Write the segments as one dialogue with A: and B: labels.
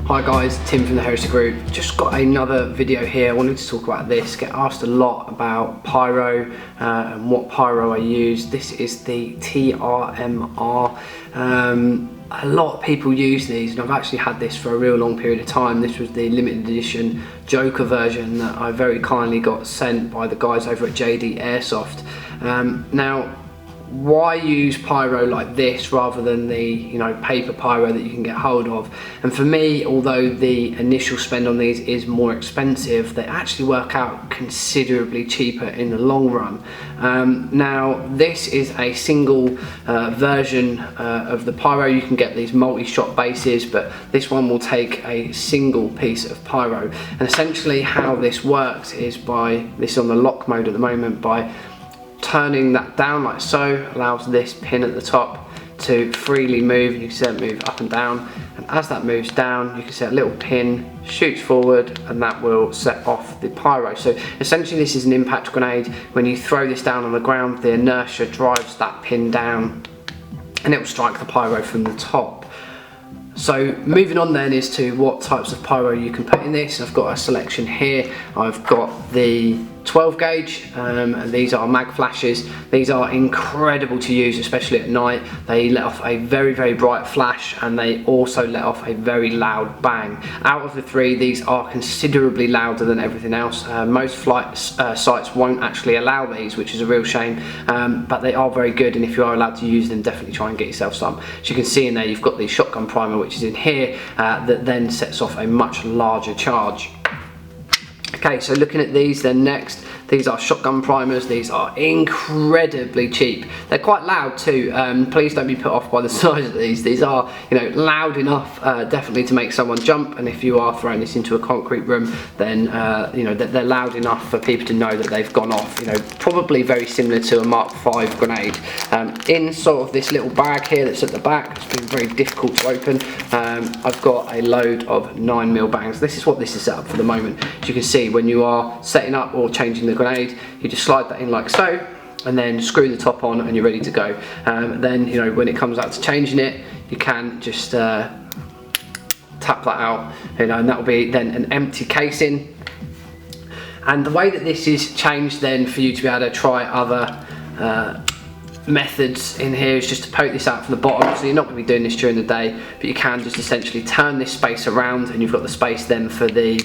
A: Hi guys, Tim from the Heresy group. Just got another video here. I wanted to talk about this. Get asked a lot about pyro and what pyro I use. This is the TRMR. A lot of people use these, and I've actually had this for a real long period of time. This was the limited edition Joker version that I very kindly got sent by the guys over at JD Airsoft. Now, why use pyro like this rather than the paper pyro that you can get hold of? And for me, although the initial spend on these is more expensive, they actually work out considerably cheaper in the long run. Now this is a single version of the pyro. You can get these multi-shot bases, but this one will take a single piece of pyro. And essentially how this works is by this on the lock mode at the moment, by turning that down like so, allows this pin at the top to freely move. You can see it move up and down, and as that moves down, you can see a little pin shoots forward, and that will set off the pyro. So essentially this is an impact grenade. When you throw this down on the ground, the inertia drives that pin down and it will strike the pyro from the top. So moving on then is to what types of pyro you can put in this. I've got a selection here. I've got the 12 gauge and these are mag flashes. These are incredible to use, especially at night. They let off a very, very bright flash, and they also let off a very loud bang. Out of the three, these are considerably louder than everything else. Most flight sites won't actually allow these, which is a real shame, but they are very good, and if you are allowed to use them, definitely try and get yourself some. As you can see in there, you've got the shotgun primer, which is in here, that then sets off a much larger charge. Okay, so looking at these then next, these are shotgun primers. These are incredibly cheap. They're quite loud too. Please don't be put off by the size of these. These are, loud enough definitely to make someone jump. And if you are throwing this into a concrete room, then they're loud enough for people to know that they've gone off. Probably very similar to a Mark V grenade. In sort of this little bag here that's at the back, it's been very difficult to open. I've got a load of 9mm bangs. This is what this is set up for the moment. As you can see, when you are setting up or changing the grenade, you just slide that in like so, and then screw the top on, and you're ready to go. Then when it comes out to changing it, you can just tap that out, and that will be then an empty casing. And the way that this is changed then for you to be able to try other methods in here is just to poke this out from the bottom. So you're not going to be doing this during the day, but you can just essentially turn this space around, and you've got the space then for the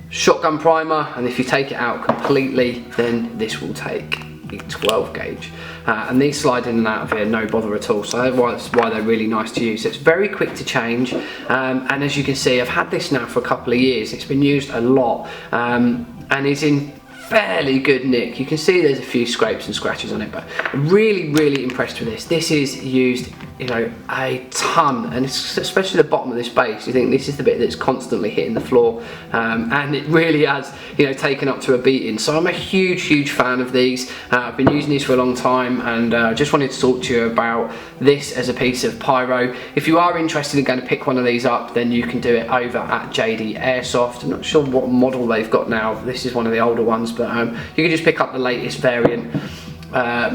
A: shotgun primer. And if you take it out completely, then this will take the 12 gauge, and these slide in and out of here no bother at all. So that's why they're really nice to use. It's very quick to change, and as you can see, I've had this now for a couple of years. It's been used a lot, and is in fairly good nick. You can see there's a few scrapes and scratches on it, but I'm really impressed with this. This is used a ton, and it's especially the bottom of this base. You think this is the bit that's constantly hitting the floor, and it really has taken up to a beating. So I'm a huge fan of these. I've been using these for a long time, and I just wanted to talk to you about this as a piece of pyro. If you are interested in going to pick one of these up, then you can do it over at JD Airsoft. I'm not sure what model they've got now. This is one of the older ones, but you can just pick up the latest variant.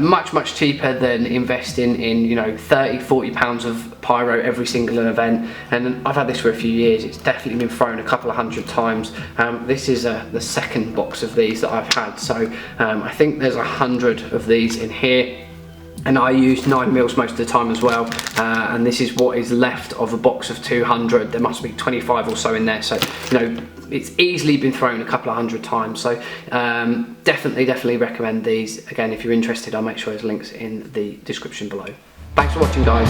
A: Much cheaper than investing in 30-40 pounds of pyro every single event. And I've had this for a few years. It's definitely been thrown a couple of hundred times. This is the second box of these that I've had, so I think there's 100 of these in here, and I use 9mm most of the time as well, and this is what is left of a box of 200. There must be 25 or so in there, so it's easily been thrown a couple of hundred times. So definitely recommend these. Again, if you're interested, I'll make sure there's links in the description below. Thanks for watching, guys.